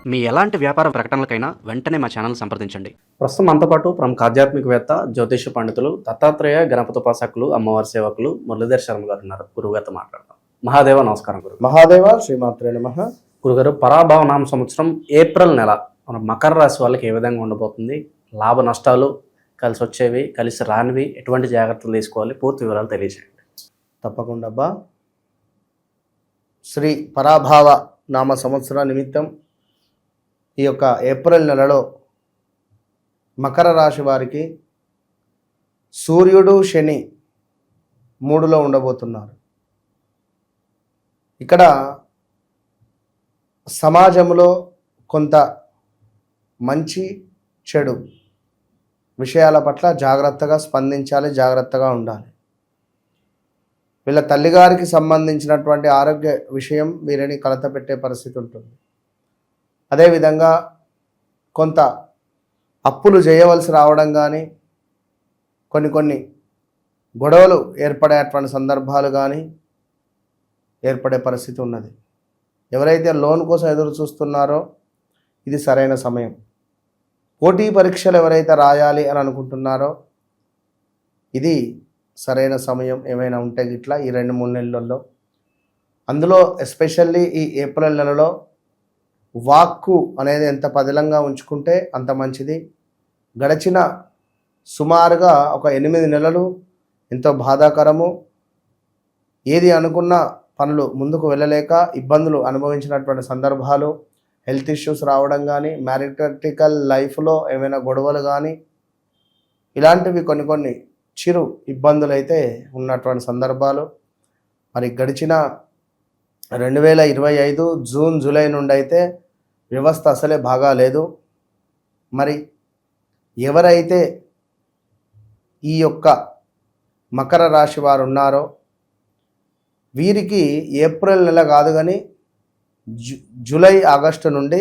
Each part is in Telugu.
మీ ఎలాంటి వ్యాపార ప్రకటనలకైనా వెంటనే మా ఛానల్ సంప్రదించండి. ప్రస్తుతం మనతో పాటు ప్రముఖ ఆధ్యాత్మికవేత్త, జ్యోతిష పండితులు, దత్తాత్రేయ గణపతోపాసకులు, అమ్మవారి సేవకులు మురళీధర్ శర్మ గారు ఉన్నారు. గురుగారితో మాట్లాడదాం. మహాదేవ నమస్కారం. గురు మహాదేవ శ్రీమాత్రే నమః. గురుగారు, పరాభవనామ సంవత్సరం ఏప్రిల్ నెల మన మకర రాశి వాళ్ళకి ఏ విధంగా ఉండబోతుంది? లాభ నష్టాలు, కలిసి వచ్చేవి, కలిసి రానివి, ఎటువంటి జాగ్రత్తలు తీసుకోవాలి? పూర్తి వివరాలు తెలియజేయండి. తప్పకుండా అబ్బా. శ్రీ పరాభావ నామ సంవత్సర నిమిత్తం ఈ యొక్క ఏప్రిల్ నెలలో మకర రాశి వారికి సూర్యుడు శని 3లో ఉండబోతున్నారు. ఇక్కడ సమాజంలో కొంత మంచి చెడు విషయాల పట్ల జాగ్రత్తగా స్పందించాలి, జాగ్రత్తగా ఉండాలి. వీళ్ళ తల్లిగారికి సంబంధించినటువంటి ఆరోగ్య విషయం వీరిని కలత పెట్టే పరిస్థితి ఉంటుంది. అదేవిధంగా కొంత అప్పులు చేయవలసి రావడం కానీ, కొన్ని గొడవలు ఏర్పడేటువంటి సందర్భాలు కానీ ఏర్పడే పరిస్థితి ఉన్నది. ఎవరైతే లోన్ కోసం ఎదురు చూస్తున్నారో ఇది సరైన సమయం. పోటీ పరీక్షలు ఎవరైతే రాయాలి అని అనుకుంటున్నారో ఇది సరైన సమయం. ఏమైనా ఉంటే గిట్లా ఈ 2-3 నెలల్లో, అందులో ఎస్పెషల్లీ ఈ ఏప్రిల్ నెలలో వాక్కు అనేది ఎంత పదిలంగా ఉంచుకుంటే అంత మంచిది. గడిచిన సుమారుగా ఒక 8 నెలలు ఎంతో బాధాకరము. ఏది అనుకున్న పనులు ముందుకు వెళ్ళలేక ఇబ్బందులు అనుభవించినటువంటి సందర్భాలు, హెల్త్ ఇష్యూస్ రావడం కానీ, మ్యారిటల్ లైఫ్లో ఏమైనా గొడవలు కానీ, ఇలాంటివి కొన్ని చిరు ఇబ్బందులు అయితే ఉన్నటువంటి సందర్భాలు. మరి గడిచిన 2025 జూన్ జూలై నుండి అయితే వ్యవస్థ అసలే బాగాలేదు. మరి ఎవరైతే ఈ యొక్క మకర రాశి వారు ఉన్నారో వీరికి ఏప్రిల్ నెల కాదు కానీ జూలై ఆగస్టు నుండి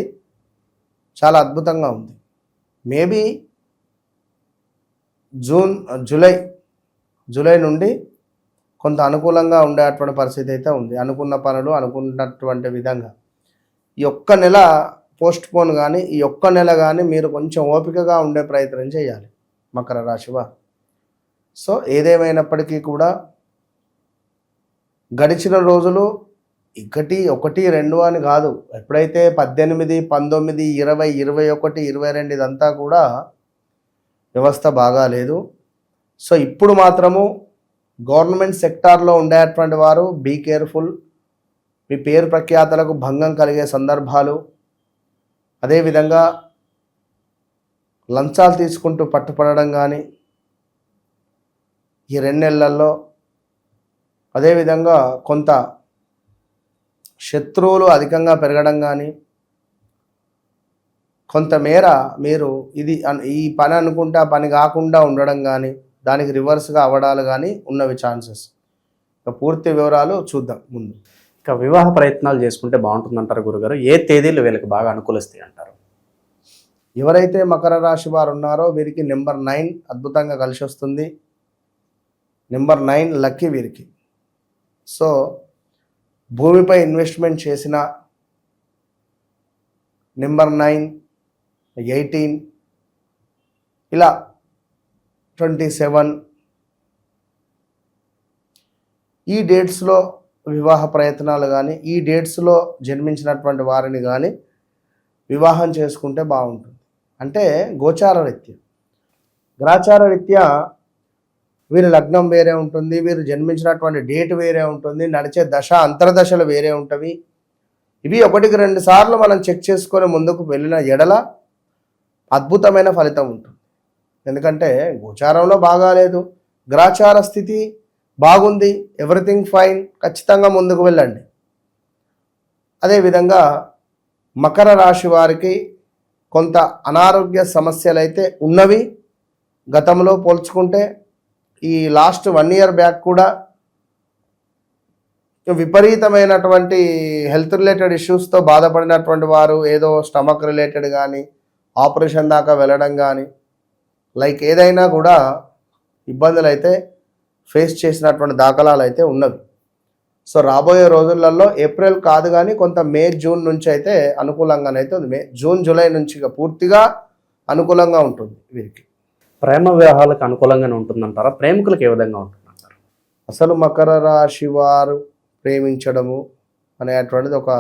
చాలా అద్భుతంగా ఉంది. మేబీ జూలై నుండి కొంత అనుకూలంగా ఉండేటువంటి పరిస్థితి అయితే ఉంది. అనుకున్న పనులు అనుకున్నటువంటి విధంగా ఈ ఒక్క నెల పోస్ట్ పోన్ కానీ, ఈ ఒక్క నెల కానీ మీరు కొంచెం ఓపికగా ఉండే ప్రయత్నం చేయాలి మకర రాశి వారు. సో ఏదేమైనప్పటికీ కూడా గడిచిన రోజులు 1, 2 అని కాదు, ఎప్పుడైతే 18, 19, 20, 21, 22 ఇదంతా కూడా వ్యవస్థ బాగాలేదు. సో ఇప్పుడు మాత్రము గవర్నమెంట్ సెక్టార్లో ఉండేటువంటి వారు బీ కేర్ఫుల్. మీ పేరు ప్రఖ్యాతలకు భంగం కలిగే సందర్భాలు, అదేవిధంగా లంచాలు తీసుకుంటూ పట్టుపడడం కానీ ఈ 2 నెలల్లో, అదేవిధంగా కొంత శత్రువులు అధికంగా పెరగడం కానీ, కొంతమేర మీరు ఈ పని అనుకుంటే ఆ పని కాకుండా ఉండడం కానీ, దానికి రివర్స్గా అవ్వడాలు కానీ ఉన్నవి ఛాన్సెస్. ఇక పూర్తి వివరాలు చూద్దాం ముందు. ఇక వివాహ ప్రయత్నాలు చేసుకుంటే బాగుంటుందంటారు గురుగారు? ఏ తేదీలు వీళ్ళకి బాగా అనుకూలిస్తాయి అంటారు? ఎవరైతే మకర రాశి వారు ఉన్నారో వీరికి నెంబర్ 9 అద్భుతంగా కలిసి వస్తుంది. నెంబర్ 9 లక్కీ వీరికి. సో భూమిపై ఇన్వెస్ట్మెంట్ చేసిన నెంబర్ 9, 18, ఇలా 27 ఈ డేట్స్లో వివాహ ప్రయత్నాలు కానీ, ఈ డేట్స్లో జన్మించినటువంటి వారిని కానీ వివాహం చేసుకుంటే బాగుంటుంది. అంటే గోచార రీత్యా, గ్రాచార రీత్యా వీరి లగ్నం వేరే ఉంటుంది, వీరు జన్మించినటువంటి డేట్ వేరే ఉంటుంది, నడిచే దశ అంతర్దశలు వేరే ఉంటవి. ఇవి 1-2 సార్లు మనం చెక్ చేసుకొని ముందుకు వెళ్ళిన ఎడల అద్భుతమైన ఫలితం ఉంటుంది. ఎందుకంటే గోచారంలో బాగాలేదు, గ్రాచార స్థితి బాగుంది, ఎవ్రీథింగ్ ఫైన్, ఖచ్చితంగా ముందుకు వెళ్ళండి. అదేవిధంగా మకర రాశి వారికి కొంత అనారోగ్య సమస్యలు అయితే ఉన్నవి. గతంలో పోల్చుకుంటే ఈ లాస్ట్ 1 year బ్యాక్ కూడా విపరీతమైనటువంటి హెల్త్ రిలేటెడ్ ఇష్యూస్తో బాధపడినటువంటి వారు, ఏదో స్టమక్ రిలేటెడ్ కానీ, ఆపరేషన్ దాకా వెళ్ళడం కానీ, లైక్ ఏదైనా కూడా ఇబ్బందులు అయితే ఫేస్ చేసినటువంటి దాఖలాలు అయితే ఉన్నవి. సో రాబోయే రోజులలో ఏప్రిల్ కాదు కానీ కొంత మే జూన్ నుంచి అయితే అనుకూలంగానైతే ఉంది. మే జూన్ జూలై నుంచి ఇక పూర్తిగా అనుకూలంగా ఉంటుంది వీరికి. ప్రేమ వివాహాలకు అనుకూలంగానే ఉంటుందంటారా? ప్రేమికులకు ఏ విధంగా ఉంటుందంటారు? అసలు మకర రాశి వారు ప్రేమించడము అనేటువంటిది ఒక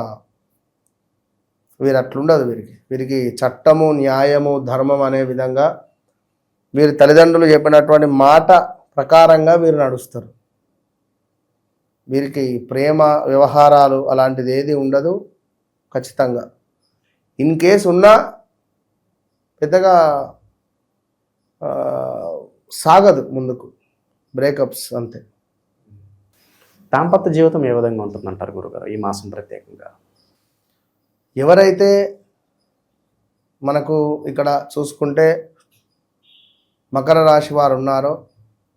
వీరు అట్లుండదు. వీరికి చట్టము, న్యాయము, ధర్మం అనే విధంగా వీరి తల్లిదండ్రులు చెప్పినటువంటి మాట ప్రకారంగా వీరు నడుస్తారు. వీరికి ప్రేమ వ్యవహారాలు అలాంటిది ఏది ఉండదు. ఖచ్చితంగా ఇన్ కేస్ ఉన్నా పెద్దగా సాగదు ముందుకు, బ్రేకప్స్ అంతే. దాంపత్య జీవితం ఏ విధంగా ఉంటుందంటారు గురుగారు ఈ మాసం ప్రత్యేకంగా? ఎవరైతే మనకు ఇక్కడ చూసుకుంటే మకర రాశి వారు ఉన్నారో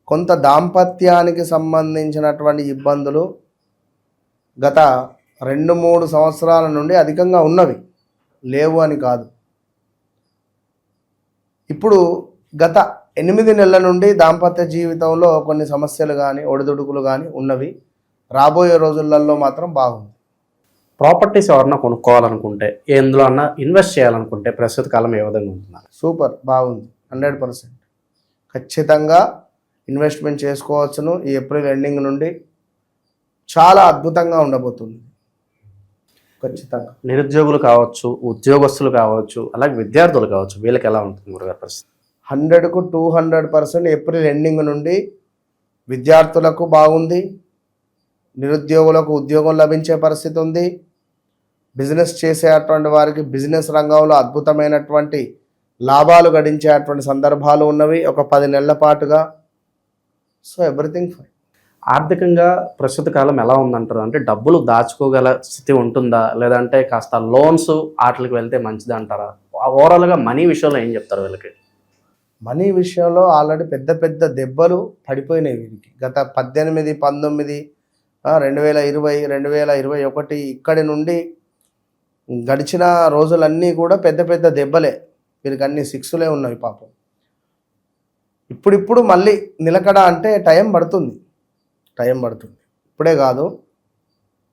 కొంత దాంపత్యానికి సంబంధించినటువంటి ఇబ్బందులు గత 2-3 సంవత్సరాల నుండి అధికంగా ఉన్నవి, లేవు అని కాదు. ఇప్పుడు గత 8 నెలల నుండి దాంపత్య జీవితంలో కొన్ని సమస్యలు కానీ ఒడిదుడుకులు కానీ ఉన్నవి. రాబోయే రోజులలో మాత్రం బాగుంది. ప్రాపర్టీస్ ఎవరన్నా కొనుక్కోవాలనుకుంటే, ఎందులో అన్నా ఇన్వెస్ట్ చేయాలనుకుంటే ప్రస్తుత కాలం ఏ విధంగా ఉంటున్నారు? సూపర్, బాగుంది. 100% ఖచ్చితంగా ఇన్వెస్ట్మెంట్ చేసుకోవచ్చును. ఈ ఏప్రిల్ ఎండింగ్ నుండి చాలా అద్భుతంగా ఉండబోతుంది. ఖచ్చితంగా నిరుద్యోగులు కావచ్చు, ఉద్యోగస్తులు కావచ్చు, అలాగే విద్యార్థులు కావచ్చు, వీళ్ళకి ఎలా ఉంటుంది గురుగారు పరిస్థితి? 100కు 200% ఏప్రిల్ ఎండింగ్ నుండి విద్యార్థులకు బాగుంది, నిరుద్యోగులకు ఉద్యోగం లభించే పరిస్థితి ఉంది. బిజినెస్ చేసేటువంటి వారికి బిజినెస్ రంగంలో అద్భుతమైనటువంటి లాభాలు గడించేటువంటి సందర్భాలు ఉన్నవి ఒక 10 నెలల పాటుగా. So everything fine. ఆర్థికంగా ప్రస్తుత కాలం ఎలా ఉందంటారు? అంటే డబ్బులు దాచుకోగల స్థితి ఉంటుందా, లేదంటే కాస్త లోన్స్ వాటికి వెళ్తే మంచిది అంటారా? ఓవరాల్గా మనీ విషయంలో ఏం చెప్తారు వీళ్ళకి? మనీ విషయంలో ఆల్రెడీ పెద్ద పెద్ద దెబ్బలు పడిపోయినాయి వీరికి. గత 18, 19, 2020, 2021 ఇక్కడి నుండి గడిచిన రోజులన్నీ కూడా పెద్ద పెద్ద దెబ్బలే. వీరికి అన్ని 6లే ఉన్నాయి పాపం. ఇప్పుడిప్పుడు మళ్ళీ నిలకడ అంటే టైం పడుతుంది. ఇప్పుడే కాదు,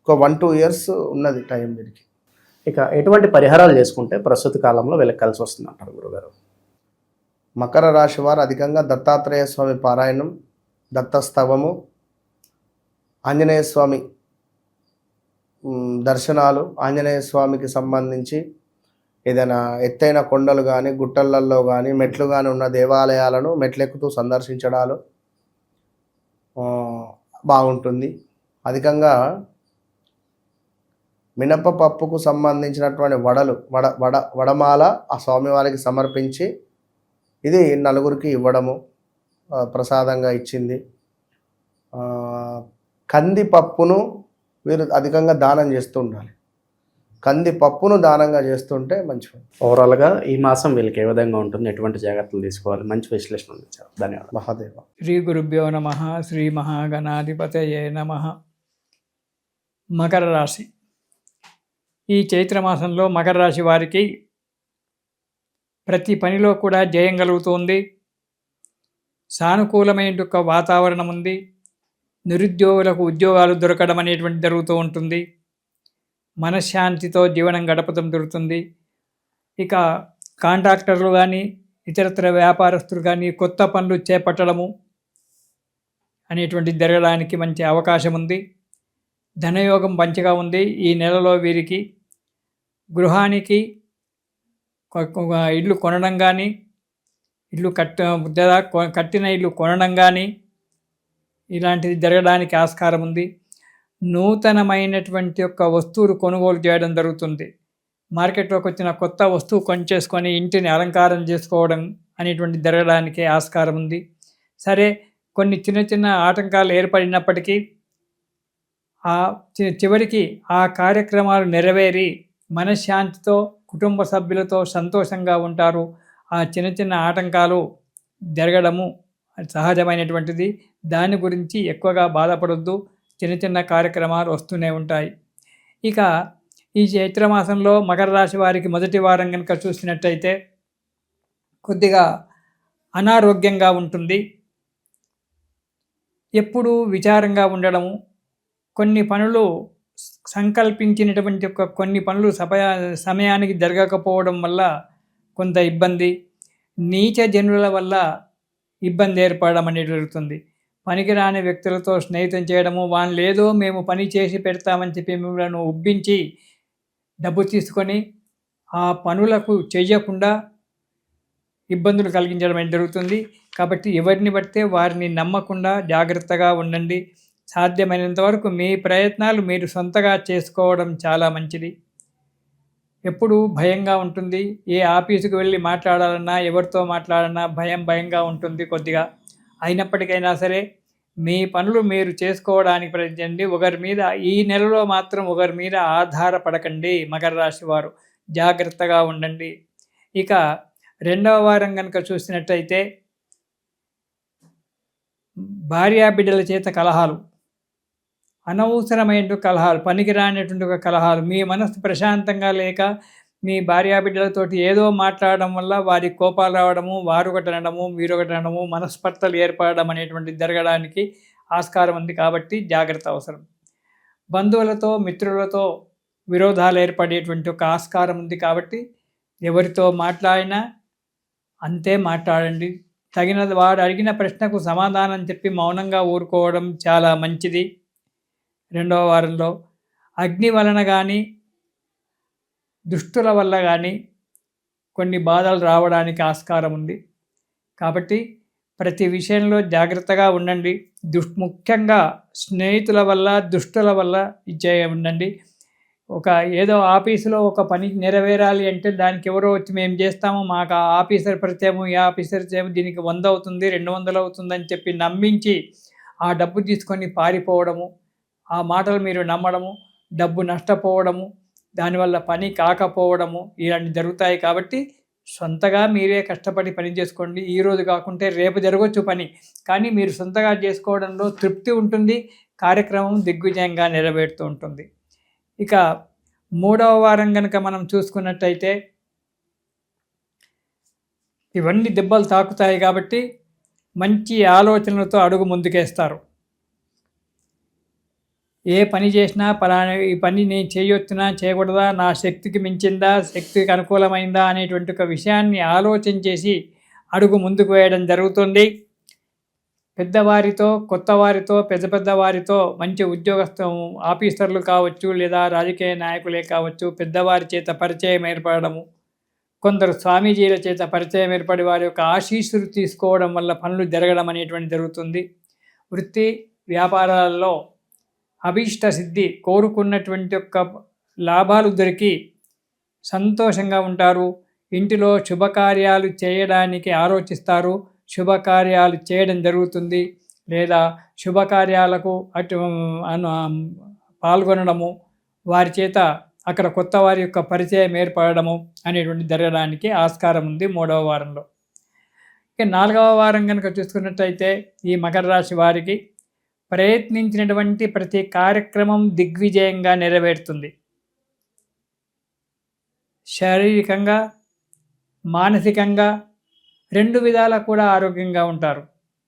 ఒక 1-2 ఇయర్స్ ఉన్నది టైం వీరికి. ఇక ఎటువంటి పరిహారాలు చేసుకుంటే ప్రస్తుత కాలంలో వీళ్ళకి కలిసి వస్తుంది అంటారు గురుగారు? మకర రాశి వారు అధికంగా దత్తాత్రేయ స్వామి పారాయణం, దత్తస్తవము, ఆంజనేయ స్వామి దర్శనాలు, ఆంజనేయ స్వామికి సంబంధించి ఏదైనా ఎత్తైన కొండలు కానీ గుట్టలలో కానీ మెట్లు కానీ ఉన్న దేవాలయాలను మెట్లెక్కుతూ సందర్శించడాలు బాగుంటుంది. అధికంగా మినపపప్పుకు సంబంధించినటువంటి వడమాల ఆ స్వామివారికి సమర్పించి ఇది నలుగురికి ఇవ్వడము, ప్రసాదంగా ఇచ్చింది. కందిపప్పును వీరు అధికంగా దానం చేస్తూ ఉండాలి. కందిపప్పును దానంగా చేస్తుంటే మంచిది. ఓవరాల్గా ఈ మాసం వీళ్ళకి ఏ విధంగా ఉంటుంది, ఎటువంటి జాగ్రత్తలు తీసుకోవాలి? మంచి విశ్లేషణ అందించారు, ధన్యవాదాలు. మహాదేవ. శ్రీ గురుభ్యో నమః. శ్రీ మహాగణాధిపతయే నమః. మకర రాశి. ఈ చైత్రమాసంలో మకర రాశి వారికి ప్రతి పనిలో కూడా జయం కలుగుతుంది. సానుకూలమైన వాతావరణం ఉంది. నిరుద్యోగులకు ఉద్యోగాలు దొరకడం అనేటువంటి జరుగుతూ ఉంటుంది. మనశ్శాంతితో జీవనం గడపడం జరుగుతుంది. ఇక కాంట్రాక్టర్లు కానీ ఇతరత్ర వ్యాపారస్తులు కానీ కొత్త పనులు చేపట్టడము అనేటువంటి జరగడానికి మంచి అవకాశం ఉంది. ధనయోగం మంచిగా ఉంది. ఈ నెలలో వీరికి గృహానికి ఇల్లు కొనడం కానీ, కట్టిన ఇల్లు కొనడం కానీ ఇలాంటిది జరగడానికి ఆస్కారం ఉంది. నూతనమైనటువంటి యొక్క వస్తువులు కొనుగోలు చేయడం జరుగుతుంది. మార్కెట్లోకి వచ్చిన కొత్త వస్తువు కొనుక్కొని ఇంటిని అలంకారం చేసుకోవడం అనేటువంటి జరగడానికి ఆస్కారం ఉంది. సరే, కొన్ని చిన్న చిన్న ఆటంకాలు ఏర్పడినప్పటికీ చివరికి ఆ కార్యక్రమాలు నెరవేరి మనశ్శాంతితో కుటుంబ సభ్యులతో సంతోషంగా ఉంటారు. ఆ చిన్న చిన్న ఆటంకాలు జరగడము సహజమైనటువంటిది. దాని గురించి ఎక్కువగా బాధపడొద్దు. చిన్న చిన్న కార్యక్రమాలు వస్తూనే ఉంటాయి. ఇక ఈ చైత్రమాసంలో మకర రాశి వారికి మొదటి వారం కనుక చూసినట్టయితే కొద్దిగా అనారోగ్యంగా ఉంటుంది. ఎప్పుడూ విచారంగా ఉండడము, కొన్ని పనులు సంకల్పించినటువంటి కొన్ని పనులు సమయానికి జరగకపోవడం వల్ల కొంత ఇబ్బంది, నీచ జనుల వల్ల ఇబ్బంది ఏర్పడడం అనేది జరుగుతుంది. పనికిరాని వ్యక్తులతో స్నేహితం చేయడము, వాళ్ళు ఏదో మేము పని చేసి పెడతామని చెప్పి మిమ్మల్ని ఉబ్బించి డబ్బు తీసుకొని ఆ పనులకు చేయకుండా ఇబ్బందులు కలిగించడం అనేది జరుగుతుంది. కాబట్టి ఎవరిని పడితే వారిని నమ్మకుండా జాగ్రత్తగా ఉండండి. సాధ్యమైనంత వరకు మీ ప్రయత్నాలు మీరు సొంతగా చేసుకోవడం చాలా మంచిది. ఎప్పుడు భయంగా ఉంటుంది. ఏ ఆఫీసుకు వెళ్ళి మాట్లాడాలన్నా, ఎవరితో మాట్లాడాలన్నా భయంగా ఉంటుంది కొద్దిగా. అయినప్పటికైనా సరే మీ పనులు మీరు చేసుకోవడానికి ప్రయత్నించండి. ఒకరి మీద ఈ నెలలో మాత్రం ఒకరి మీద ఆధారపడకండి. మకర రాశి వారు జాగ్రత్తగా ఉండండి. ఇక రెండవ వారం కనుక చూసినట్టయితే భార్యాబిడ్డల చేత కలహాలు, అనవసరమైన కలహాలు, పనికిరానటువంటి ఒక కలహాలు, మీ మనసు ప్రశాంతంగా లేక మీ భార్యాబిడ్డలతోటి ఏదో మాట్లాడడం వల్ల వారి కోపాలు రావడము, వారు ఒకటి అనడము, మీరు ఒకటి అనడము, మనస్పర్ధలు ఏర్పడడం అనేటువంటి జరగడానికి ఆస్కారం ఉంది. కాబట్టి జాగ్రత్త అవసరం. బంధువులతో మిత్రులతో విరోధాలు ఏర్పడేటువంటి ఒక ఆస్కారం ఉంది. కాబట్టి ఎవరితో మాట్లాడినా అంతే మాట్లాడండి. తగినది వాడు అడిగిన ప్రశ్నకు సమాధానం చెప్పి మౌనంగా ఊరుకోవడం చాలా మంచిది. రెండవ వారంలో అగ్ని వలన కానీ దుష్టుల వల్ల కానీ కొన్ని బాధలు రావడానికి ఆస్కారం ఉంది. కాబట్టి ప్రతి విషయంలో జాగ్రత్తగా ఉండండి. ముఖ్యంగా స్నేహితుల వల్ల దుష్టుల వల్ల ఉండండి. ఒక ఏదో ఆఫీసులో ఒక పని నెరవేరాలి అంటే దానికి ఎవరో వచ్చి మేము చేస్తాము, మాకు ఆ ఆఫీసర్ పరిచయము, ఈ ఆఫీసర్ చేయము, దీనికి 100 అవుతుంది 200 అవుతుందని చెప్పి నమ్మించి ఆ డబ్బు తీసుకొని పారిపోవడము, ఆ మాటలు మీరు నమ్మడము, డబ్బు నష్టపోవడము, దానివల్ల పని కాకపోవడము ఇలాంటివి జరుగుతాయి. కాబట్టి సొంతగా మీరే కష్టపడి పని చేసుకోండి. ఈరోజు కాకుంటే రేపు జరగవచ్చు పని, కానీ మీరు సొంతగా చేసుకోవడంలో తృప్తి ఉంటుంది. కార్యక్రమం దిగ్విజయంగా నెరవేరుతూ ఉంటుంది. ఇక మూడవ వారం కనుక మనం చూసుకున్నట్టయితే ఇవన్నీ దెబ్బలు తాకుతాయి. కాబట్టి మంచి ఆలోచనలతో అడుగు ముందుకేస్తారు. ఏ పని చేసినా పలానా ఈ పని నేను చేయొచ్చునా చేయకూడదా, నా శక్తికి మించిందా, శక్తికి అనుకూలమైందా అనేటువంటి ఒక విషయాన్ని ఆలోచన చేసి అడుగు ముందుకు వేయడం జరుగుతుంది. పెద్దవారితో, కొత్త వారితో, పెద్ద వారితో, మంచి ఆఫీసర్లు కావచ్చు, లేదా రాజకీయ నాయకులే కావచ్చు, పెద్దవారి చేత పరిచయం ఏర్పడము, కొందరు స్వామీజీల చేత పరిచయం ఏర్పడి వారి యొక్క ఆశీస్సులు తీసుకోవడం వల్ల పనులు జరగడం అనేటువంటి జరుగుతుంది. వృత్తి వ్యాపారాలలో అభీష్ట సిద్ధి, కోరుకున్నటువంటి యొక్క లాభాలు దొరికి సంతోషంగా ఉంటారు. ఇంటిలో శుభకార్యాలు చేయడానికి ఆలోచిస్తారు. శుభకార్యాలు చేయడం జరుగుతుంది. లేదా శుభకార్యాలకు పాల్గొనడము, వారి చేత అక్కడ కొత్త వారి యొక్క పరిచయం ఏర్పడము అనేటువంటి జరగడానికి ఆస్కారం ఉంది మూడవ వారంలో. ఇక నాలుగవ వారం కనుక చూసుకున్నట్టయితే ఈ మకర రాశి వారికి ప్రయత్నించినటువంటి ప్రతి కార్యక్రమం దిగ్విజయంగా నెరవేరుతుంది. శారీరకంగా, మానసికంగా 2 విధాలా కూడా ఆరోగ్యంగా ఉంటారు.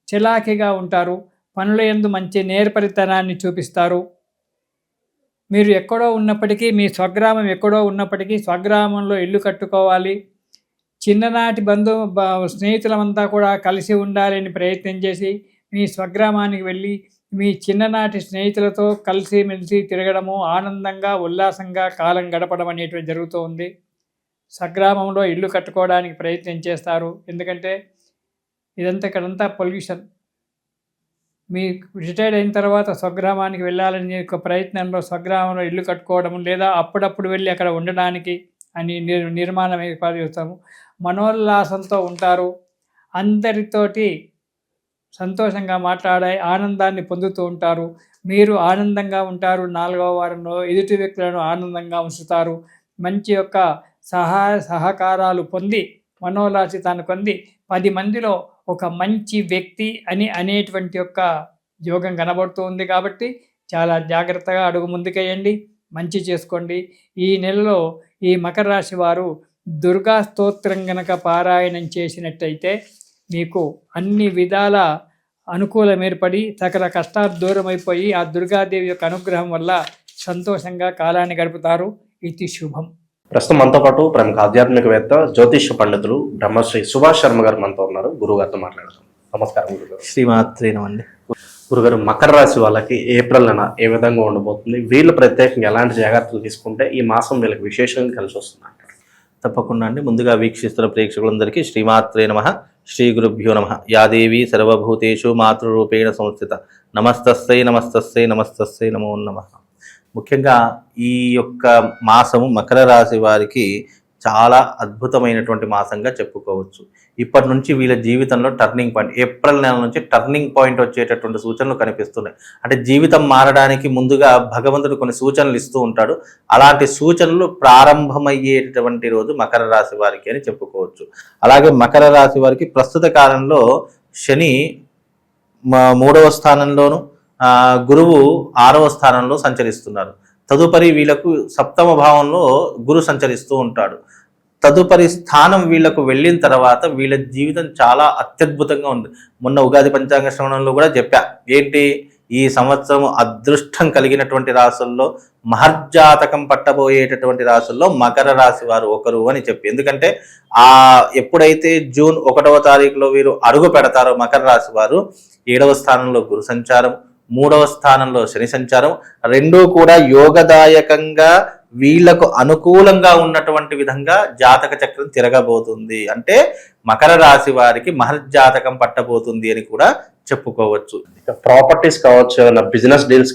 చిలాకీగా ఉంటారు. పనుల యందు మంచి నేర్పరితనాన్ని చూపిస్తారు. మీరు ఎక్కడో ఉన్నప్పటికీ, మీ స్వగ్రామం ఎక్కడో ఉన్నప్పటికీ స్వగ్రామంలో ఇల్లు కట్టుకోవాలి, చిన్ననాటి స్నేహితులమంతా కూడా కలిసి ఉండాలని ప్రయత్నం చేసి మీ స్వగ్రామానికి వెళ్ళి మీ చిన్ననాటి స్నేహితులతో కలిసిమెలిసి తిరగడము, ఆనందంగా ఉల్లాసంగా కాలం గడపడం అనేటువంటి జరుగుతూ ఉంది. స్వగ్రామంలో ఇల్లు కట్టుకోవడానికి ప్రయత్నం చేస్తారు. ఎందుకంటే ఇక్కడంతా పొల్యూషన్. మీ రిటైర్డ్ అయిన తర్వాత స్వగ్రామానికి వెళ్ళాలని ఒక ప్రయత్నంలో స్వగ్రామంలో ఇల్లు కట్టుకోవడం, లేదా అప్పుడప్పుడు వెళ్ళి అక్కడ ఉండడానికి అని నిర్మాణం ఏర్పాటు చేస్తాము. మనోల్లాసంతో ఉంటారు. అందరితోటి సంతోషంగా మాట్లాడే ఆనందాన్ని పొందుతూ ఉంటారు. మీరు ఆనందంగా ఉంటారు. 4వ వారంలో ఎదుటి వ్యక్తులను ఆనందంగా ఉంచుతారు. మంచి యొక్క సహాయ సహకారాలు పొంది మనోల్లాసితాన్ని పొంది 10 మందిలో ఒక మంచి వ్యక్తి అనేటువంటి యొక్క యోగం కనబడుతూ ఉంది. కాబట్టి చాలా జాగ్రత్తగా అడుగు ముందుకేయండి, మంచి చేసుకోండి. ఈ నెలలో ఈ మకర రాశి వారు దుర్గా స్తోత్రం గనక పారాయణం చేసినట్టయితే మీకు అన్ని విధాల అనుకూలం ఏర్పడి సకల కష్టాలు దూరం అయిపోయి ఆ దుర్గాదేవి యొక్క అనుగ్రహం వల్ల సంతోషంగా కాలాన్ని గడుపుతారు. ఇది శుభం. ప్రస్తుతం మనతో పాటు ప్రముఖ ఆధ్యాత్మికవేత్త జ్యోతిష్య పండితులు బ్రహ్మశ్రీ సుభాష్ శర్మ గారు మనతో ఉన్నారు. గురువు గారితో మాట్లాడదాం. నమస్కారం గురుగారు. శ్రీమాత్రేనమండి. గురుగారు, మకర రాశి వాళ్ళకి ఏప్రిల్ నెల ఏ విధంగా ఉండబోతుంది? వీళ్ళు ప్రత్యేకంగా ఎలాంటి జాగ్రత్తలు తీసుకుంటే ఈ మాసం వీళ్ళకి విశేషంగా కలిసి వస్తుంది అంటారు? తప్పకుండా అండి. ముందుగా వీక్షిస్తున్న ప్రేక్షకులందరికీ శ్రీమాత్రే నమః, శ్రీ గురుభ్యో నమః. యాదేవి సర్వభూతేషు మాతృరూపేణ సంస్థిత నమస్తస్సై నమస్తస్సై నమస్తస్సై నమో నమః. ముఖ్యంగా ఈ యొక్క మాసము మకర రాశి వారికి చాలా అద్భుతమైనటువంటి మాసంగా చెప్పుకోవచ్చు. ఇప్పటి నుంచి వీళ్ళ జీవితంలో టర్నింగ్ పాయింట్, ఏప్రిల్ నెల నుంచి టర్నింగ్ పాయింట్ వచ్చేటటువంటి సూచనలు కనిపిస్తున్నాయి. అంటే జీవితం మారడానికి ముందుగా భగవంతుడు కొన్ని సూచనలు ఇస్తూ ఉంటాడు. అలాంటి సూచనలు ప్రారంభమయ్యేటటువంటి రోజు మకర రాశి వారికి అని చెప్పుకోవచ్చు. అలాగే మకర రాశి వారికి ప్రస్తుత కాలంలో శని 3వ స్థానంలోను, గురువు 6వ స్థానంలో సంచరిస్తున్నారు. తదుపరి వీళ్ళకు 7వ భావంలో గురు సంచరిస్తూ ఉంటాడు. తదుపరి స్థానం వీళ్ళకు వెళ్ళిన తర్వాత వీళ్ళ జీవితం చాలా అత్యద్భుతంగా ఉంది. మొన్న ఉగాది పంచాంగ శ్రవణంలో కూడా చెప్పా, ఏంటి ఈ సంవత్సరం అదృష్టం కలిగినటువంటి రాసుల్లో, మహర్జాతకం పట్టబోయేటటువంటి రాసుల్లో మకర రాశి వారు ఒకరు అని చెప్పి. ఎందుకంటే ఎప్పుడైతే జూన్ 1వ తారీఖులో వీరు అడుగు పెడతారో మకర రాశి వారు, 7వ స్థానంలో గురు సంచారం, 3వ స్థానంలో శని సంచారం, రెండూ కూడా యోగదాయకంగా వీళ్లకు అనుకూలంగా ఉన్నటువంటి విధంగా జాతక చక్రం తిరగబోతుంది. అంటే మకర రాశి వారికి మహర్జాతకం పట్టబోతుంది అని కూడా చెప్పుకోవచ్చు. ప్రాపర్టీస్ కావచ్చు, ఏదైనా బిజినెస్ డీల్స్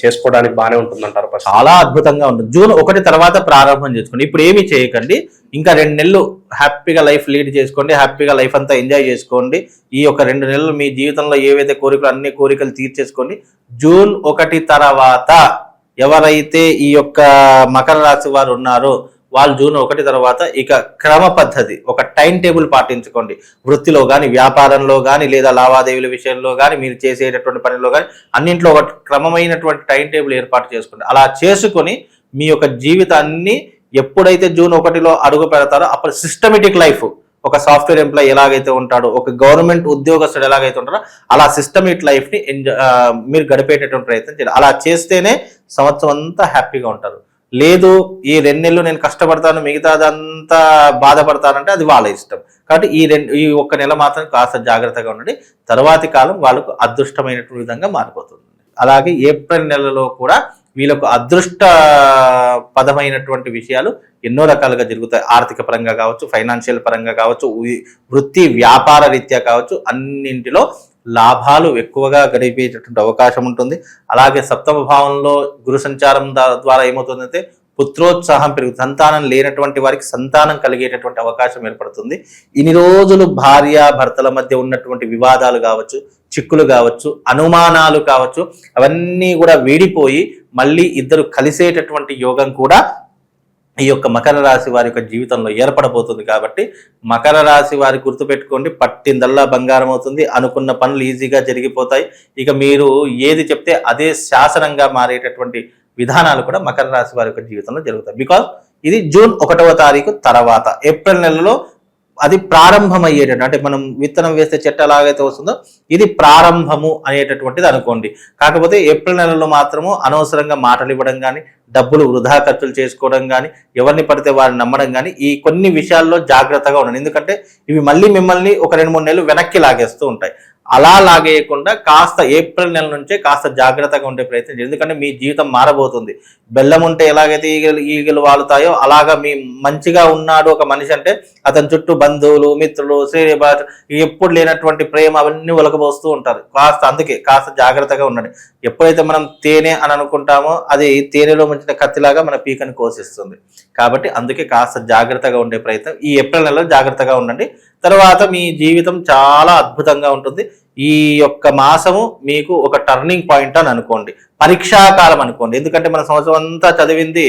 చేసుకోవడానికి బాగానే ఉంటుందంటారు? చాలా అద్భుతంగా ఉంటుంది. జూన్ 1 తర్వాత ప్రారంభం చేసుకోండి. ఇప్పుడు ఏమీ చేయకండి, ఇంకా 2 నెలలు హ్యాపీగా లైఫ్ లీడ్ చేసుకోండి, హ్యాపీగా లైఫ్ అంతా ఎంజాయ్ చేసుకోండి. ఈ యొక్క 2 నెలలు మీ జీవితంలో ఏవైతే కోరికలు అన్ని కోరికలు తీర్చేసుకోండి. జూన్ 1 తర్వాత ఎవరైతే ఈ యొక్క మకర రాశి వారు ఉన్నారో వాళ్ళు జూన్ 1 తర్వాత ఇక క్రమ పద్ధతి, ఒక టైం టేబుల్ పాటించుకోండి. వృత్తిలో కానీ, వ్యాపారంలో కానీ, లేదా లావాదేవీల విషయంలో కానీ, మీరు చేసేటటువంటి పనిలో కానీ అన్నింట్లో ఒక క్రమమైనటువంటి టైం టేబుల్ ఏర్పాటు చేసుకోండి. అలా చేసుకొని మీ యొక్క జీవితాన్ని ఎప్పుడైతే జూన్ 1లో అడుగు పెడతారో అప్పుడు సిస్టమేటిక్ లైఫ్, ఒక సాఫ్ట్వేర్ ఎంప్లాయీ ఎలాగైతే ఉంటాడో, ఒక గవర్నమెంట్ ఉద్యోగస్తుడు ఎలాగైతే ఉంటారో అలా సిస్టమేటిక్ లైఫ్ని మీరు గడిపేటటువంటి ప్రయత్నం చేయాలి. అలా చేస్తేనే సంవత్సరం అంతా హ్యాపీగా ఉంటారు. లేదు ఈ 2 నెలలు నేను కష్టపడతాను, మిగతాదంతా బాధపడతానంటే అది వాళ్ళ ఇష్టం. కాబట్టి ఈ 1 నెల మాత్రం కాస్త జాగ్రత్తగా ఉండండి. తర్వాతి కాలం వాళ్ళకు అదృష్టమైనటువంటి విధంగా మారిపోతుంది. అలాగే ఏప్రిల్ నెలలో కూడా వీళ్ళకు అదృష్ట పదమైనటువంటి విషయాలు ఎన్నో రకాలుగా జరుగుతాయి. ఆర్థిక పరంగా కావచ్చు, ఫైనాన్షియల్ పరంగా కావచ్చు, వృత్తి వ్యాపార రీత్యా కావచ్చు, అన్నింటిలో లాభాలు ఎక్కువగా గడిపేటటువంటి అవకాశం ఉంటుంది. అలాగే 7వ భావంలో గురు సంచారం ద్వారా ఏమవుతుందంటే పుత్రోత్సాహం పెరుగుతుంది. సంతానం లేనటువంటి వారికి సంతానం కలిగేటటువంటి అవకాశం ఏర్పడుతుంది. ఇన్ని రోజులు భార్య భర్తల మధ్య ఉన్నటువంటి వివాదాలు కావచ్చు, చిక్కులు కావచ్చు, అనుమానాలు కావచ్చు, అవన్నీ కూడా వీడిపోయి మళ్ళీ ఇద్దరు కలిసేటటువంటి యోగం కూడా ఈ యొక్క మకర రాశి వారి యొక్క జీవితంలో ఏర్పడబోతుంది. కాబట్టి మకర రాశి వారి గుర్తుపెట్టుకోండి, పట్టిందల్లా బంగారం అవుతుంది. అనుకున్న పనులు ఈజీగా జరిగిపోతాయి. ఇక మీరు ఏది చెప్తే అదే శాసనంగా మారేటటువంటి విధానాలు కూడా మకర రాశి వారి యొక్క జీవితంలో జరుగుతాయి. బికాజ్ ఇది జూన్ 1వ తారీఖు తర్వాత ఏప్రిల్ నెలలో అది ప్రారంభమయ్యేటట్టు, అంటే మనం విత్తనం వేస్తే చెట్టు ఎలాగైతే వస్తుందో ఇది ప్రారంభము అనేటటువంటిది అనుకోండి. కాకపోతే ఏప్రిల్ నెలలో మాత్రము అనవసరంగా మాటలు ఇవ్వడం కానీ, డబ్బులు వృధా ఖర్చులు చేసుకోవడం కానీ, ఎవరిని పడితే వారిని నమ్మడం కానీ, ఈ కొన్ని విషయాల్లో జాగ్రత్తగా ఉండండి. ఎందుకంటే ఇవి మళ్ళీ మిమ్మల్ని ఒక 2-3 నెలలు వెనక్కి లాగేస్తూ ఉంటాయి. అలా లాగేయకుండా కాస్త ఏప్రిల్ నెల నుంచే కాస్త జాగ్రత్తగా ఉండే ప్రయత్నం చేయండి. ఎందుకంటే మీ జీవితం మారబోతుంది. బెల్లం ఉంటే ఎలాగైతే ఈగలు వాలుతాయో అలాగా మీ మంచిగా ఉన్నాడు ఒక మనిషి అంటే అతని చుట్టూ బంధువులు, మిత్రులు, ఎప్పుడు లేనటువంటి ప్రేమ అవన్నీ ఒలకబోస్తూ ఉంటారు. అందుకే కాస్త జాగ్రత్తగా ఉండండి. ఎప్పుడైతే మనం తేనె అని అనుకుంటామో అది తేనెలో ముంచిన కత్తిలాగా మన పీకని కోసిస్తుంది. కాబట్టి అందుకే కాస్త జాగ్రత్తగా ఉండే ప్రయత్నం ఈ ఏప్రిల్ నెలలో జాగ్రత్తగా ఉండండి. తర్వాత మీ జీవితం చాలా అద్భుతంగా ఉంటుంది. ఈ యొక్క మాసము మీకు ఒక టర్నింగ్ పాయింట్ అని అనుకోండి, పరీక్షాకాలం అనుకోండి. ఎందుకంటే మన సంవత్సరం అంతా చదివింది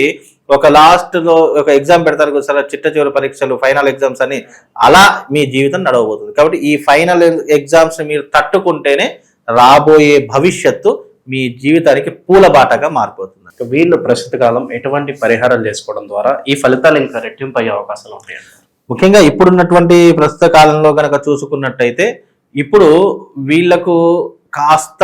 ఒక లాస్ట్లో ఒక ఎగ్జామ్ పెడతారు సార్, చిట్ట చివరి పరీక్షలు, ఫైనల్ ఎగ్జామ్స్ అని, అలా మీ జీవితం నడవబోతుంది. కాబట్టి ఈ ఫైనల్ ఎగ్జామ్స్ మీరు తట్టుకుంటేనే రాబోయే భవిష్యత్తు మీ జీవితానికి పూలబాటగా మారిపోతుంది. వీళ్ళు ప్రస్తుత కాలం ఎటువంటి పరిహారాలు చేసుకోవడం ద్వారా ఈ ఫలితాలు ఇంకా రెట్టింపు అయ్యే అవకాశాలు ఉంటాయండి? ముఖ్యంగా ఇప్పుడున్నటువంటి ప్రస్తుత కాలంలో కనుక చూసుకున్నట్టయితే ఇప్పుడు వీళ్ళకు కాస్త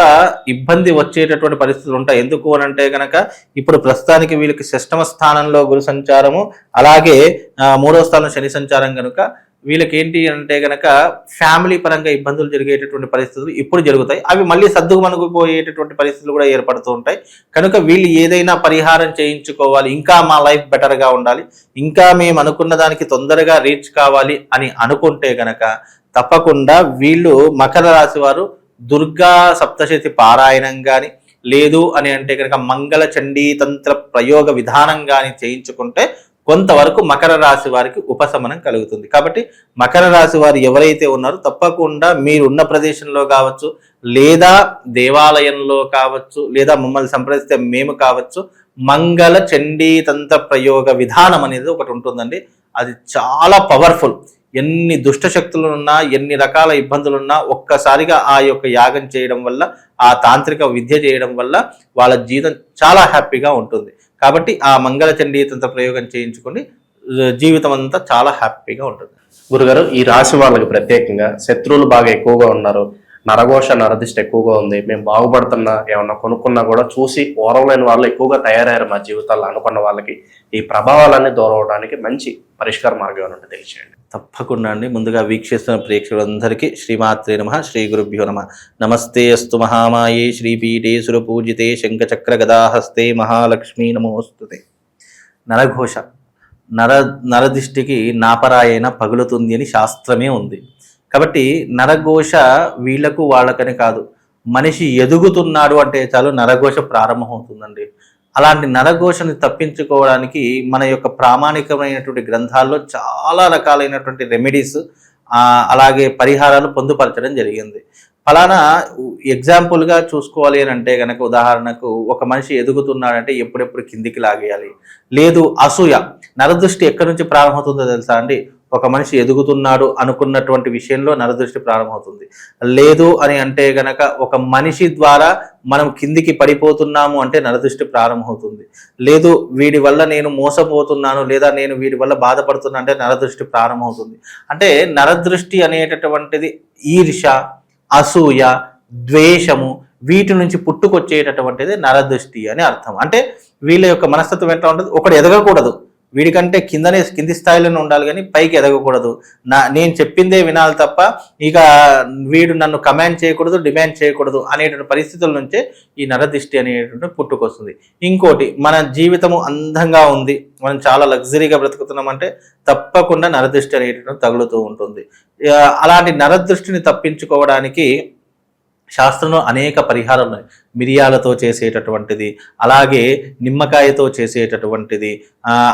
ఇబ్బంది వచ్చేటటువంటి పరిస్థితులు ఉంటాయి. ఎందుకు అని అంటే కనుక ఇప్పుడు ప్రస్తుతానికి వీళ్ళకి షష్టమ స్థానంలో గురు సంచారము, అలాగే 3వ స్థానం శని సంచారం కనుక వీళ్ళకి ఏంటి అంటే గనక ఫ్యామిలీ పరంగా ఇబ్బందులు జరిగేటటువంటి పరిస్థితులు ఇప్పుడు జరుగుతాయి. అవి మళ్ళీ సర్దుమణిగిపోయేటటువంటి పరిస్థితులు కూడా ఏర్పడుతూ ఉంటాయి. కనుక వీళ్ళు ఏదైనా పరిహారం చేయించుకోవాలి, ఇంకా మా లైఫ్ బెటర్గా ఉండాలి, ఇంకా మేము అనుకున్న దానికి తొందరగా రీచ్ కావాలి అని అనుకుంటే గనక తప్పకుండా వీళ్ళు మకర రాశి వారు దుర్గా సప్తశతి పారాయణం కానీ, లేదు అని అంటే కనుక మంగళ చండీ తంత్ర ప్రయోగ విధానం కానీ చేయించుకుంటే కొంతవరకు మకర రాశి వారికి ఉపశమనం కలుగుతుంది. కాబట్టి మకర రాశి వారు ఎవరైతే ఉన్నారో తప్పకుండా మీరు ఉన్న ప్రదేశంలో కావచ్చు, లేదా దేవాలయంలో కావచ్చు, లేదా మమ్మల్ని సంప్రదిస్తే మేము కావచ్చు, మంగళ చండీ తంత్ర ప్రయోగ విధానం అనేది ఒకటి ఉంటుందండి. అది చాలా పవర్ఫుల్. ఎన్ని దుష్ట శక్తులున్నా, ఎన్ని రకాల ఇబ్బందులున్నా ఒక్కసారిగా ఆ యొక్క యాగం చేయడం వల్ల, ఆ తాంత్రిక విద్య చేయడం వల్ల వాళ్ళ జీవితం చాలా హ్యాపీగా ఉంటుంది. కాబట్టి ఆ మంగళ చండీ తంత్ర ప్రయోగం చేయించుకొని జీవితం అంతా చాలా హ్యాపీగా ఉంటుంది. గురుగారు, ఈ రాశి వాళ్ళకి ప్రత్యేకంగా శత్రువులు బాగా ఎక్కువగా ఉన్నారు, నరఘోష నరదిష్ట ఎక్కువగా ఉంది, మేము బాగుపడుతున్నా ఏమన్నా కొనుక్కున్నా కూడా చూసి ఓరవలేని వాళ్ళు ఎక్కువగా తయారయ్యారు మా జీవితాల్లో అనుకున్న వాళ్ళకి ఈ ప్రభావాలన్నీ దూరం అవడానికి మంచి పరిష్కార మార్గం ఏమంటే తెలియచేయండి. తప్పకుండా అండి. ముందుగా వీక్షిస్తున్న ప్రేక్షకులందరికీ శ్రీమాత్రే నమః, శ్రీ గురుభ్యో నమః. నమస్తే అస్తు మహామాయే శ్రీపీఠే సురపూజితే శంఖచక్ర గదాహస్తే మహాలక్ష్మీ నమోస్తుతే. నరఘోష నరదిష్టికి నాపరాయణ పగులుతుంది అని శాస్త్రమే ఉంది. కాబట్టి నరఘోష వీళ్లకు వాళ్ళకని కాదు, మనిషి ఎదుగుతున్నాడు అంటే చాలు నరఘోష ప్రారంభమవుతుందండి. అలాంటి నరఘోషని తప్పించుకోవడానికి మన యొక్క ప్రామాణికమైనటువంటి గ్రంథాల్లో చాలా రకాలైనటువంటి రెమెడీస్ అలాగే పరిహారాలు పొందుపరచడం జరిగింది. ఫలానా ఎగ్జాంపుల్గా చూసుకోవాలి అని అంటే కనుక, ఉదాహరణకు ఒక మనిషి ఎదుగుతున్నాడంటే ఎప్పుడెప్పుడు కిందికి లాగేయాలి. లేదు అసూయ, నరదృష్టి ఎక్కడి నుంచి ప్రారంభమవుతుందో తెలుసా అండి? ఒక మనిషి ఎదుగుతున్నాడు అనుకున్నటువంటి విషయంలో నరదృష్టి ప్రారంభమవుతుంది. లేదు అని అంటే గనక ఒక మనిషి ద్వారా మనం కిందికి పడిపోతున్నాము అంటే నరదృష్టి ప్రారంభమవుతుంది. లేదు వీడి వల్ల నేను మోసపోతున్నాను, లేదా నేను వీడి వల్ల బాధపడుతున్నా అంటే నరదృష్టి ప్రారంభమవుతుంది. అంటే నరదృష్టి అనేటటువంటిది ఈర్ష, అసూయ, ద్వేషము వీటి నుంచి పుట్టుకొచ్చేటటువంటిది నరదృష్టి అని అర్థం. అంటే వీళ్ళ యొక్క మనస్తత్వం ఎట్లా ఉంటుంది? ఒకడు ఎదగకూడదు, వీడికంటే కింది స్థాయిలోనే ఉండాలి కానీ పైకి ఎదగకూడదు, నేను చెప్పిందే వినాలి తప్ప ఇక వీడు నన్ను కమాండ్ చేయకూడదు, డిమాండ్ చేయకూడదు అనేటువంటి పరిస్థితుల నుంచే ఈ నరదృష్టి అనేటువంటి పుట్టుకొస్తుంది. ఇంకోటి, మన జీవితము అందంగా ఉంది, మనం చాలా లగ్జరీగా బ్రతుకుతున్నామంటే తప్పకుండా నరదృష్టి అనేటువంటి తగులుతూ ఉంటుంది. అలాంటి నరదృష్టిని తప్పించుకోవడానికి శాస్త్రంలో అనేక పరిహారాలు ఉన్నాయి. మిరియాలతో చేసేటటువంటిది, అలాగే నిమ్మకాయతో చేసేటటువంటిది,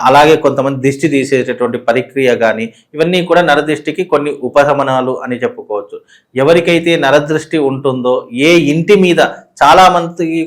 అలాగే కొంతమంది దిష్టి తీసేటటువంటి ప్రక్రియ కానీ, ఇవన్నీ కూడా నరదృష్టికి కొన్ని ఉపశమనాలు అని చెప్పుకోవచ్చు. ఎవరికైతే నరదృష్టి ఉంటుందో, ఏ ఇంటి మీద, చాలా మందికి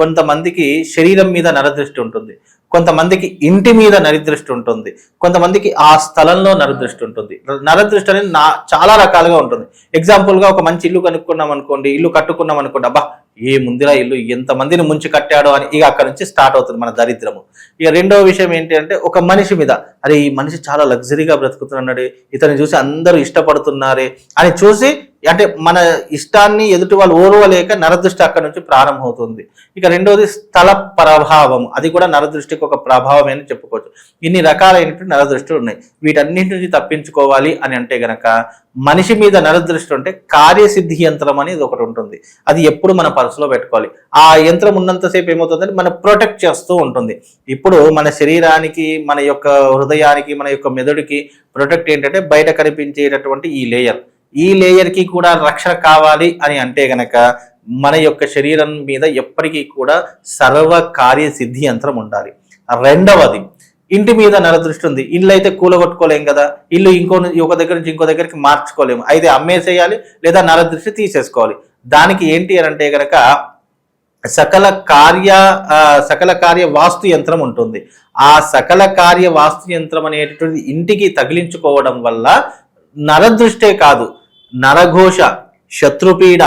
కొంతమందికి శరీరం మీద నరదృష్టి ఉంటుంది, కొంతమందికి ఇంటి మీద నరదృష్టి ఉంటుంది, కొంతమందికి ఆ స్థలంలో నరదృష్టి ఉంటుంది. నరదృష్టి అనేది చాలా రకాలుగా ఉంటుంది. ఎగ్జాంపుల్గా ఒక మంచి ఇల్లు కనుక్కున్నాం అనుకోండి, ఇల్లు కట్టుకున్నాం అనుకోండి, అబ్బా ఏ ముందులా ఇల్లు ఎంతమందిని ముంచి కట్టాడో అని ఇక అక్కడ నుంచి స్టార్ట్ అవుతుంది మన దరిద్రము. ఇక రెండవ విషయం ఏంటి అంటే, ఒక మనిషి మీద, అరే ఈ మనిషి చాలా లగ్జరీగా బ్రతుకుతున్నాడు, ఇతన్ని చూసి అందరూ ఇష్టపడుతున్నారే అని చూసి, అంటే మన ఇష్టాన్ని ఎదుటి వాళ్ళు ఓర్వలేక నరదృష్టి అక్కడ నుంచి ప్రారంభమవుతుంది. ఇక రెండవది స్థల ప్రభావం, అది కూడా నరదృష్టికి ఒక ప్రభావమే అని చెప్పుకోవచ్చు. ఇన్ని రకాలైనటువంటి నరదృష్టిలు ఉన్నాయి. వీటన్నింటి నుంచి తప్పించుకోవాలి అని అంటే గనక, మనిషి మీద నరదృష్టి ఉంటే కార్యసిద్ధి యంత్రం అనేది ఒకటి ఉంటుంది. అది ఎప్పుడు మన పర్సులో పెట్టుకోవాలి. ఆ యంత్రం ఉన్నంతసేపు ఏమవుతుందంటే మనం ప్రొటెక్ట్ చేస్తూ ఉంటుంది. ఇప్పుడు మన శరీరానికి, మన యొక్క హృదయానికి, మన యొక్క మెదడుకి ప్రొటెక్ట్ ఏంటంటే బయట కనిపించేటటువంటి ఈ లేయర్కి కూడా రక్షణ కావాలి అని అంటే గనక మన యొక్క శరీరం మీద ఎప్పటికీ కూడా సర్వ కార్యసిద్ధి యంత్రం ఉండాలి. రెండవది, ఇంటి మీద నరదృష్టి ఉంది, ఇల్లు అయితే కూలగొట్టుకోలేం కదా, ఇల్లు ఒక దగ్గర నుంచి ఇంకో దగ్గరికి మార్చుకోలేము, అయితే అమ్మేసేయాలి లేదా నరదృష్టి తీసేసుకోవాలి. దానికి ఏంటి అని అంటే గనక సకల కార్య వాస్తు యంత్రం ఉంటుంది. ఆ సకల కార్య వాస్తు యంత్రం అనేటటువంటి ఇంటికి తగిలించుకోవడం వల్ల నరదృష్టే కాదు, నరఘోష, శత్రుపీడ,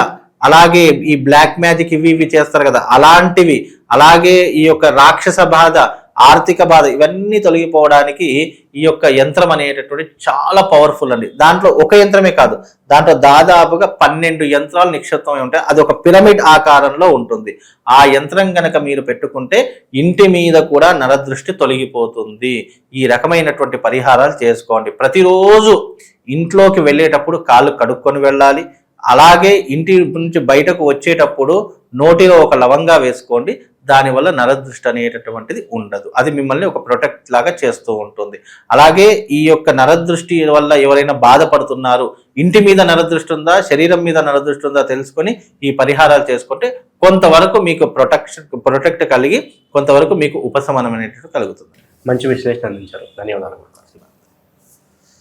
అలాగే ఈ బ్లాక్ మ్యాజిక్ ఇవి చేస్తారు కదా అలాంటివి, అలాగే ఈ యొక్క రాక్షస బాధ, ఆర్థిక బాధ ఇవన్నీ తొలగిపోవడానికి ఈ యొక్క యంత్రం అనేటటువంటి చాలా పవర్ఫుల్ అండి. దాంట్లో ఒక యంత్రమే కాదు, దాంట్లో దాదాపుగా 12 యంత్రాలు నిక్షిప్తమై ఉంటాయి. అది ఒక పిరమిడ్ ఆకారంలో ఉంటుంది. ఆ యంత్రం గనక మీరు పెట్టుకుంటే ఇంటి మీద కూడా నరదృష్టి తొలగిపోతుంది. ఈ రకమైనటువంటి పరిహారాలు చేసుకోండి. ప్రతిరోజు ఇంట్లోకి వెళ్ళేటప్పుడు కాళ్ళు కడుక్కొని వెళ్ళాలి. అలాగే ఇంటి నుంచి బయటకు వచ్చేటప్పుడు నోటిలో ఒక లవంగా వేసుకోండి. దానివల్ల నరదృష్టి అనేటటువంటిది ఉండదు. అది మిమ్మల్ని ఒక ప్రొటెక్ట్ లాగా చేస్తూ ఉంటుంది. అలాగే ఈ యొక్క నరదృష్టి వల్ల ఎవరైనా బాధపడుతున్నారు, ఇంటి మీద నరదృష్టి ఉందా, శరీరం మీద నరదృష్టి ఉందా తెలుసుకొని ఈ పరిహారాలు చేసుకుంటే కొంతవరకు మీకు ప్రొటెక్ట్ కలిగి కొంతవరకు మీకు ఉపశమనం అనేటువంటి కలుగుతుంది. మంచి విశ్లేషణ అందించారు. ధన్యవాదాలు.